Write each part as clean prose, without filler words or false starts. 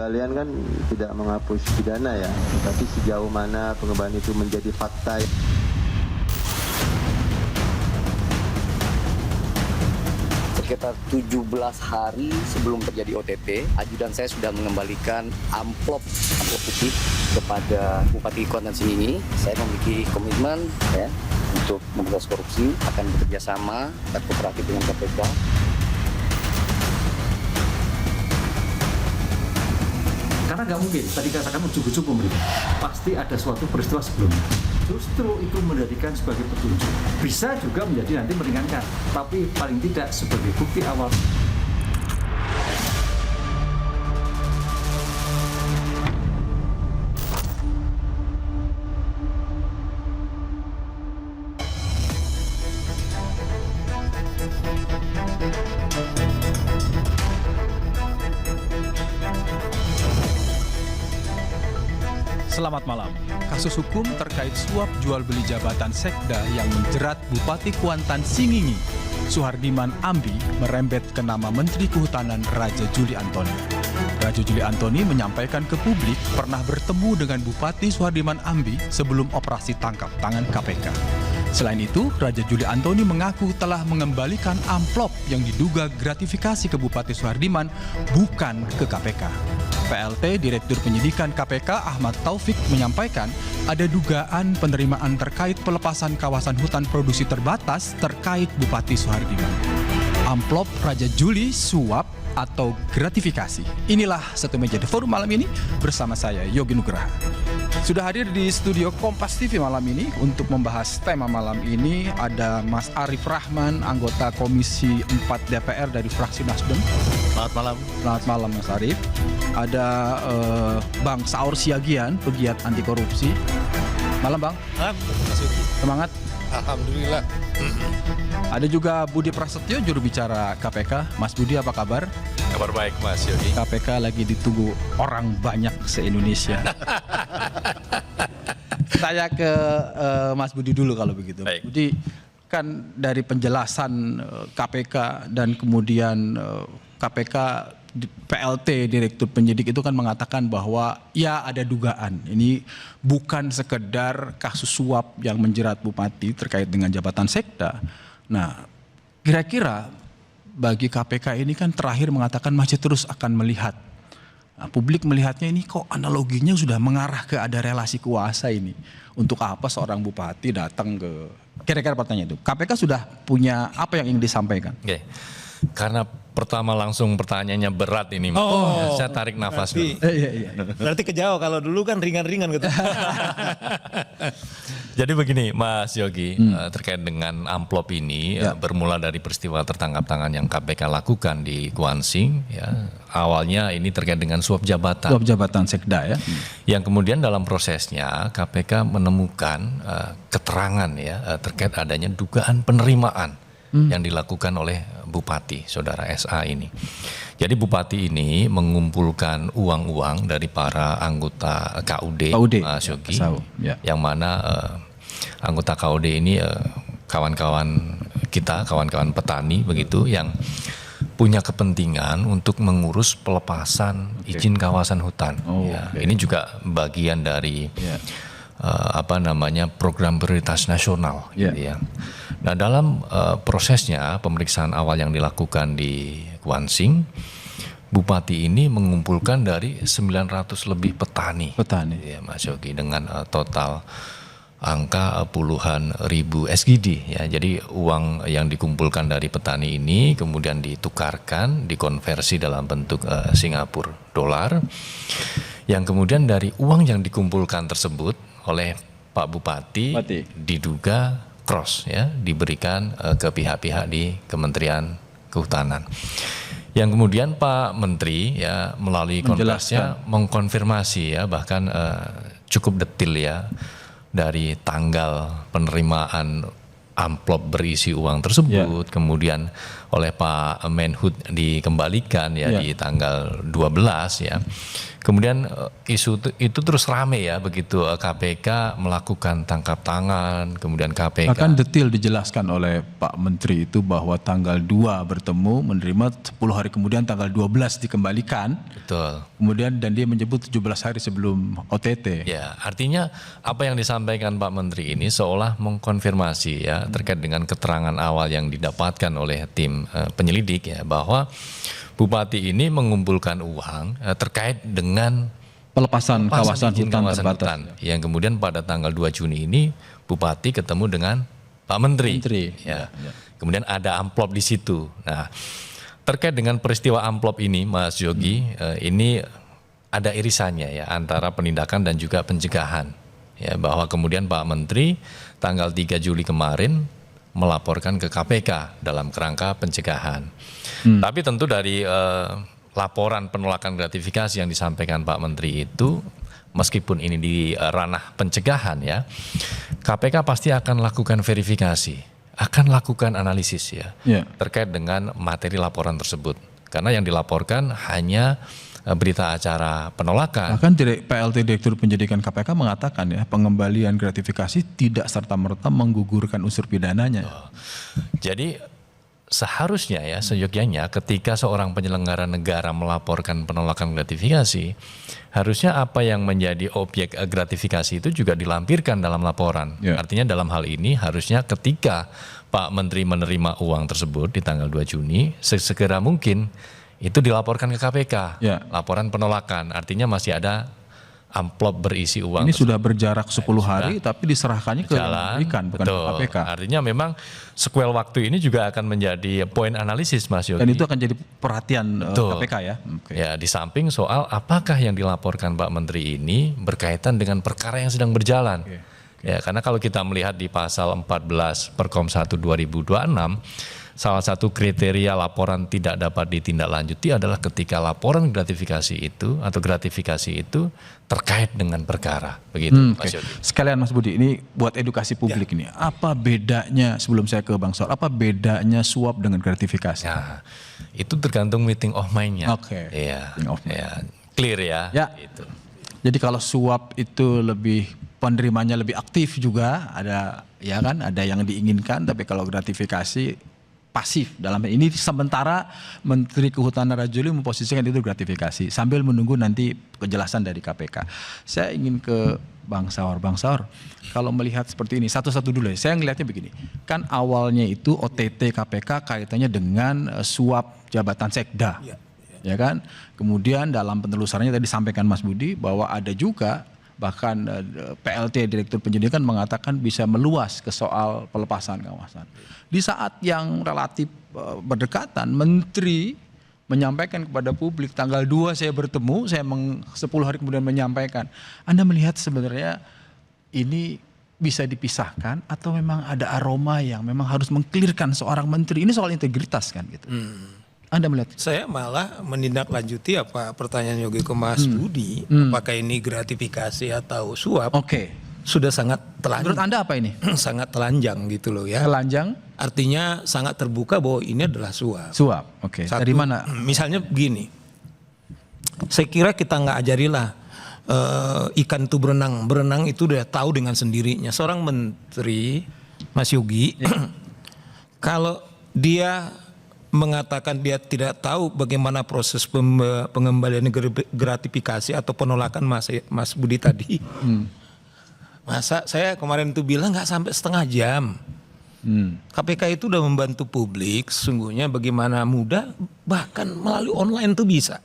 pengembalian kan tidak menghapus pidana ya, tapi sejauh mana pengembalian itu menjadi fakta. Sekitar 17 hari sebelum terjadi OTT, ajudan saya sudah mengembalikan amplop putih kepada Bupati Kuantan Sengingi. Saya memiliki komitmen ya untuk memberantas korupsi, akan bekerja sama dan kooperatif dengan KPK. Karena nggak mungkin, tadi katakan ujuk-ujuk pemerintah, pasti ada suatu peristiwa sebelumnya. Justru itu menjadikan sebagai petunjuk. Bisa juga menjadi nanti meringankan, tapi paling tidak sebagai bukti awal. Selamat malam. Kasus hukum terkait suap jual beli jabatan Sekda yang menjerat Bupati Kuantan Sengingi, Suhardiman Ambi, merembet ke nama Menteri Kehutanan Raja Juli Antoni. Raja Juli Antoni menyampaikan ke publik pernah bertemu dengan Bupati Suhardiman Ambi sebelum operasi tangkap tangan KPK. Selain itu, Raja Juli Antoni mengaku telah mengembalikan amplop yang diduga gratifikasi ke Bupati Suhardiman bukan ke KPK. PLT Direktur Penyidikan KPK Ahmad Taufik menyampaikan ada dugaan penerimaan terkait pelepasan kawasan hutan produksi terbatas terkait Bupati Suhardiman. Amplop Raja Juli suap atau gratifikasi. Inilah Satu Meja The Forum malam ini bersama saya Yogi Nugraha. Sudah hadir di studio Kompas TV malam ini untuk membahas tema malam ini ada Mas Arief Rahman, anggota Komisi 4 DPR dari fraksi Nasdem. Selamat malam. Selamat malam Mas Arief. Ada Bang Saur Siagian, pegiat anti korupsi. Malam Bang. Malam, Mas Yogi. Semangat. Alhamdulillah. Ada juga Budi Prasetyo, juru bicara KPK. Mas Budi, apa kabar? Kabar baik Mas Yogi. KPK lagi ditunggu orang banyak se-Indonesia. Saya ke Mas Budi dulu kalau begitu. Baik. Budi, kan dari penjelasan KPK dan kemudian KPK PLT Direktur Penyidik itu kan mengatakan bahwa ya ada dugaan. Ini bukan sekedar kasus suap yang menjerat Bupati terkait dengan jabatan Sekda. Nah, kira-kira bagi KPK ini kan terakhir mengatakan masih terus akan melihat. Nah, publik melihatnya ini kok analoginya sudah mengarah ke ada relasi kuasa ini. Untuk apa seorang bupati datang ke, kira-kira pertanyaan itu. KPK sudah punya apa yang ingin disampaikan? Oke. Karena pertama langsung pertanyaannya berat ini. Oh, saya tarik nafas dulu. Iya. Berarti kejauh, kalau dulu kan ringan-ringan gitu. Jadi begini Mas Yogi, terkait dengan amplop ini bermula dari peristiwa tertangkap tangan yang KPK lakukan di Kuansing. Ya, awalnya ini terkait dengan suap jabatan. Suap jabatan Sekda ya. Yang kemudian dalam prosesnya KPK menemukan keterangan ya terkait adanya dugaan penerimaan yang dilakukan oleh Bupati, Saudara SA ini. Jadi Bupati ini mengumpulkan uang-uang dari para anggota KUD, Mas Yogi, yang mana anggota KUD ini kawan-kawan kita, kawan-kawan petani begitu, yang punya kepentingan untuk mengurus pelepasan izin kawasan hutan. Ini juga bagian dari program prioritas nasional. Gitu ya. Nah dalam prosesnya pemeriksaan awal yang dilakukan di Kuansing, Bupati ini mengumpulkan dari 900 lebih petani. Ya, Mas Yogi, dengan total angka puluhan ribu SGD. Ya, jadi uang yang dikumpulkan dari petani ini kemudian ditukarkan, dikonversi dalam bentuk Singapura dolar. Yang kemudian dari uang yang dikumpulkan tersebut oleh Pak Bupati diduga cross ya, diberikan ke pihak-pihak di Kementerian Kehutanan. Yang kemudian Pak Menteri ya melalui konferensinya mengkonfirmasi ya, bahkan cukup detil ya, dari tanggal penerimaan amplop berisi uang tersebut, kemudian oleh Pak Menhub dikembalikan ya di tanggal 12 ya. Kemudian isu itu terus rame ya begitu KPK melakukan tangkap tangan, kemudian KPK. Akan detail dijelaskan oleh Pak Menteri itu bahwa tanggal 2 bertemu, menerima 10 hari kemudian tanggal 12 dikembalikan. Betul. Kemudian dan dia menyebut 17 hari sebelum OTT. Ya, artinya apa yang disampaikan Pak Menteri ini seolah mengkonfirmasi ya terkait dengan keterangan awal yang didapatkan oleh tim penyelidik ya bahwa Bupati ini mengumpulkan uang terkait dengan Pelepasan kawasan izin hutan kawasan terbatas. hutan. Yang kemudian pada tanggal 2 Juni ini Bupati ketemu dengan Pak Menteri. Ya. Kemudian ada amplop di situ. Nah, terkait dengan peristiwa amplop ini Mas Yogi, ini ada irisannya ya antara penindakan dan juga pencegahan. Ya, bahwa kemudian Pak Menteri tanggal 3 Juli kemarin melaporkan ke KPK dalam kerangka pencegahan. Tapi tentu dari laporan penolakan gratifikasi yang disampaikan Pak Menteri itu, meskipun ini di ranah pencegahan ya, KPK pasti akan lakukan verifikasi, akan lakukan analisis ya, terkait dengan materi laporan tersebut. Karena yang dilaporkan hanya berita acara penolakan. Bahkan PLT Direktur Penyidikan KPK mengatakan ya pengembalian gratifikasi tidak serta-merta menggugurkan unsur pidananya. Jadi seharusnya ya seyogyanya ketika seorang penyelenggara negara melaporkan penolakan gratifikasi, harusnya apa yang menjadi objek gratifikasi itu juga dilampirkan dalam laporan. Artinya dalam hal ini harusnya ketika Pak Menteri menerima uang tersebut di tanggal 2 Juni, sesegera mungkin itu dilaporkan ke KPK, laporan penolakan. Artinya masih ada amplop berisi uang. Ini sudah berjarak 10 hari tapi diserahkannya ke penyidikan bukan ke KPK. Artinya memang sequel waktu ini juga akan menjadi poin analisis Mas Yogi. Dan itu akan jadi perhatian KPK ya. Ya, di samping soal apakah yang dilaporkan Pak Menteri ini berkaitan dengan perkara yang sedang berjalan. Ya, karena kalau kita melihat di pasal 14 Perkom 1 2026, salah satu kriteria laporan tidak dapat ditindaklanjuti adalah ketika laporan gratifikasi itu atau gratifikasi itu terkait dengan perkara. Begitu Mas Yogi. Sekalian Mas Budi, ini buat edukasi publik ini. Apa bedanya, sebelum saya ke Bang Saur, apa bedanya suap dengan gratifikasi? Nah, itu tergantung meeting of mind-nya. Iya. Ya, clear ya. Gitu. Jadi kalau suap itu lebih penerimanya lebih aktif juga, ada ya kan, ada yang diinginkan, tapi kalau gratifikasi pasif. Dalam ini sementara Menteri Kehutanan Rajuli memposisikan itu gratifikasi sambil menunggu nanti kejelasan dari KPK. Saya ingin ke Bang Saur. Bang Saur, kalau melihat seperti ini satu-satu dulu ya. Saya ngelihatnya begini. Kan awalnya itu OTT KPK kaitannya dengan suap jabatan sekda. Ya kan? Kemudian dalam penelusurannya tadi disampaikan Mas Budi bahwa ada juga bahkan PLT Direktur Penyidikan mengatakan bisa meluas ke soal pelepasan kawasan. Di saat yang relatif berdekatan, Menteri menyampaikan kepada publik tanggal 2 saya bertemu, 10 hari kemudian menyampaikan. Anda melihat sebenarnya ini bisa dipisahkan atau memang ada aroma yang memang harus mengklirkan seorang menteri? Ini soal integritas kan gitu. Anda melihat? Saya malah menindaklanjuti apa pertanyaan Yogi ke Mas Budi, apakah ini gratifikasi atau suap? Sudah sangat telanjang. Menurut Anda apa ini? Sangat telanjang gitu loh ya. Telanjang? Artinya sangat terbuka bahwa ini adalah suap. Suap, Dari mana? Misalnya begini, saya kira kita nggak ajarilah ikan itu berenang. Berenang itu udah tahu dengan sendirinya. Seorang menteri, Mas Yogi, kalau dia mengatakan dia tidak tahu bagaimana proses pengembalian gratifikasi atau penolakan Mas Budi tadi. Masa saya kemarin itu bilang nggak sampai setengah jam. KPK itu udah membantu publik sesungguhnya bagaimana mudah, bahkan melalui online tuh bisa.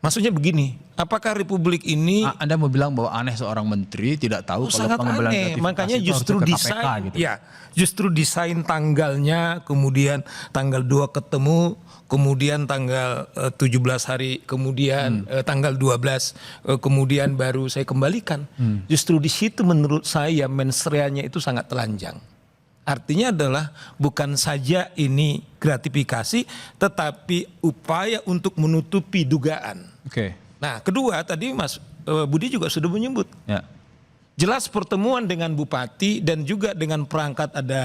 Maksudnya begini, apakah Republik ini Anda mau bilang bahwa aneh seorang menteri tidak tahu kalau sangat pengembalian aneh, gratifikasi makanya itu justru harus ke desain KPK gitu. ya, justru desain tanggalnya, kemudian tanggal 2 ketemu, kemudian tanggal 17 hari kemudian tanggal 12 kemudian baru saya kembalikan. Justru di situ menurut saya mensreanya itu sangat telanjang. Artinya adalah bukan saja ini gratifikasi tetapi upaya untuk menutupi dugaan. Nah, kedua tadi Mas Budi juga sudah menyebut. jelas pertemuan dengan bupati dan juga dengan perangkat ada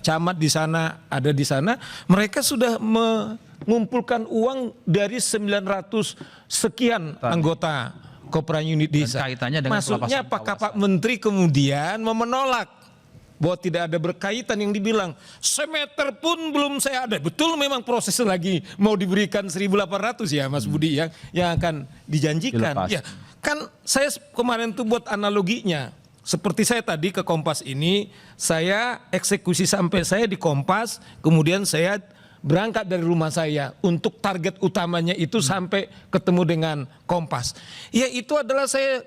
camat di sana, ada di sana, mereka sudah mengumpulkan uang dari 900 sekian anggota Koperasi unit desa. kaitannya dengan Maksudnya pelepasan apakah Pak Menteri kemudian menolak bahwa tidak ada berkaitan, yang dibilang semeter pun belum saya ada. Betul, memang proses lagi mau diberikan 1.800 ya Mas Budi yang akan dijanjikan. Dilepas. Ya, kan saya kemarin tuh buat analoginya. Seperti saya tadi ke Kompas ini, saya eksekusi sampai saya di Kompas, kemudian saya berangkat dari rumah saya untuk target utamanya itu sampai ketemu dengan Kompas. Ya itu adalah saya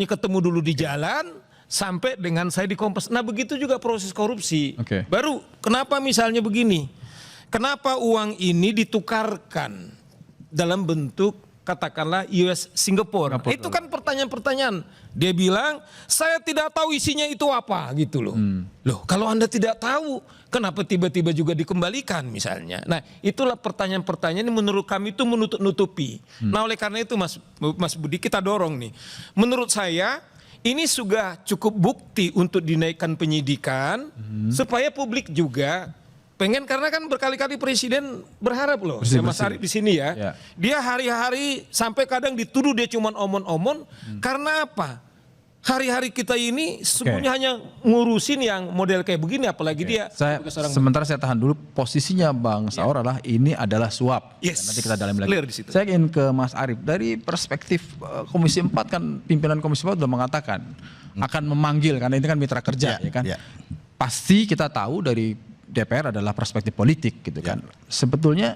ketemu dulu di jalan sampai dengan saya di Kompas. Nah begitu juga proses korupsi. Oke. Baru kenapa misalnya begini? Kenapa uang ini ditukarkan dalam bentuk katakanlah US Singapore? Itu kan pertanyaan-pertanyaan. Dia bilang saya tidak tahu isinya itu apa gitu loh. Loh kalau Anda tidak tahu kenapa tiba-tiba juga dikembalikan misalnya? Nah itulah pertanyaan-pertanyaan yang menurut kami itu menutup-nutupi. Nah oleh karena itu Mas Budi kita dorong nih. Menurut saya ini sudah cukup bukti untuk dinaikkan penyidikan supaya publik juga pengen, karena kan berkali-kali Presiden berharap loh, Mas Arief di sini ya. Dia hari-hari sampai kadang dituduh dia cuma omon-omon. Karena apa? Hari-hari kita ini sebenarnya hanya ngurusin yang model kayak begini, apalagi dia Sementara saya tahan dulu, posisinya Bang Saur adalah ini adalah suap. Yes. Nanti kita dalami lagi. Clear di situ. Saya ingin ke Mas Arief, dari perspektif Komisi 4 kan pimpinan Komisi 4 sudah mengatakan akan memanggil, karena ini kan mitra kerja ya kan. Pasti kita tahu dari DPR adalah perspektif politik gitu kan. Sebetulnya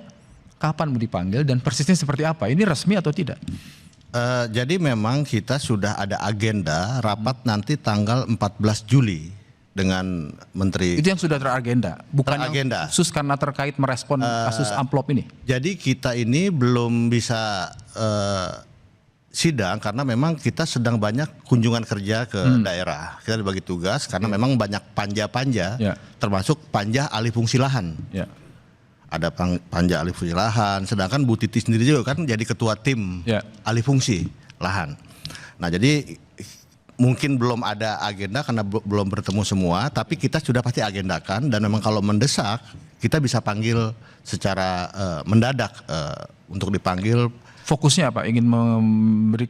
kapan mau dipanggil dan persisnya seperti apa? Ini resmi atau tidak? Jadi memang kita sudah ada agenda rapat nanti tanggal 14 Juli dengan Menteri. Itu yang sudah teragenda, bukan teragenda. Yang khusus karena terkait merespon kasus amplop ini. Jadi kita ini belum bisa sidang karena memang kita sedang banyak kunjungan kerja ke daerah. Kita dibagi tugas karena memang banyak panja-panja, termasuk panja alih fungsi lahan. Ada panja alih fungsi lahan, sedangkan Bu Titi sendiri juga kan jadi ketua tim alih fungsi lahan. Nah jadi mungkin belum ada agenda karena belum bertemu semua, tapi kita sudah pasti agendakan, dan memang kalau mendesak kita bisa panggil secara mendadak untuk dipanggil. Fokusnya apa? Ingin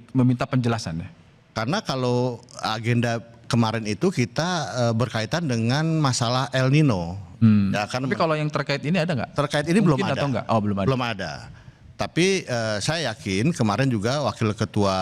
meminta penjelasan ya? Karena kalau agenda kemarin itu kita berkaitan dengan masalah El Nino. Ya, kan Tapi kalau yang terkait ini ada nggak? Terkait ini belum ada. Atau enggak? Oh, belum ada. Belum ada. Tapi saya yakin kemarin juga Wakil Ketua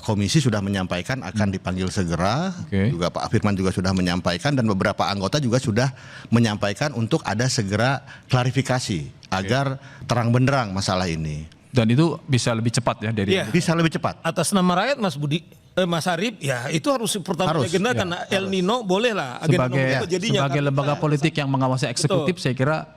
Komisi sudah menyampaikan akan dipanggil segera. Juga Pak Firman juga sudah menyampaikan, dan beberapa anggota juga sudah menyampaikan untuk ada segera klarifikasi agar terang benderang masalah ini. Dan itu bisa lebih cepat ya dari bisa lebih cepat. Atas nama rakyat Mas Budi, Mas Arief, ya itu harus pertama agenda karena El Nino boleh lah agenda sebagai lembaga politik yang mengawasi eksekutif. Saya kira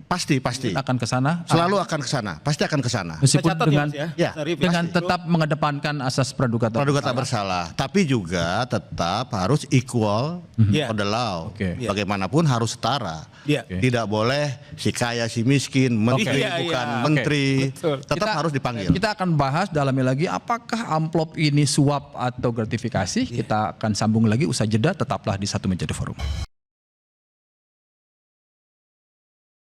pasti akan ke sana. Selalu akan ke sana, pasti akan ke sana. Meskipun dengan pasti. tetap mengedepankan asas praduga tak bersalah, tapi juga tetap harus equal for the law. Bagaimanapun harus setara. Tidak boleh si kaya si miskin, menteri bukan menteri, tetap harus dipanggil. Kita akan bahas dalamnya lagi apakah amplop ini suap atau gratifikasi. Kita akan sambung lagi usai jeda, tetaplah di Satu Meja The Forum.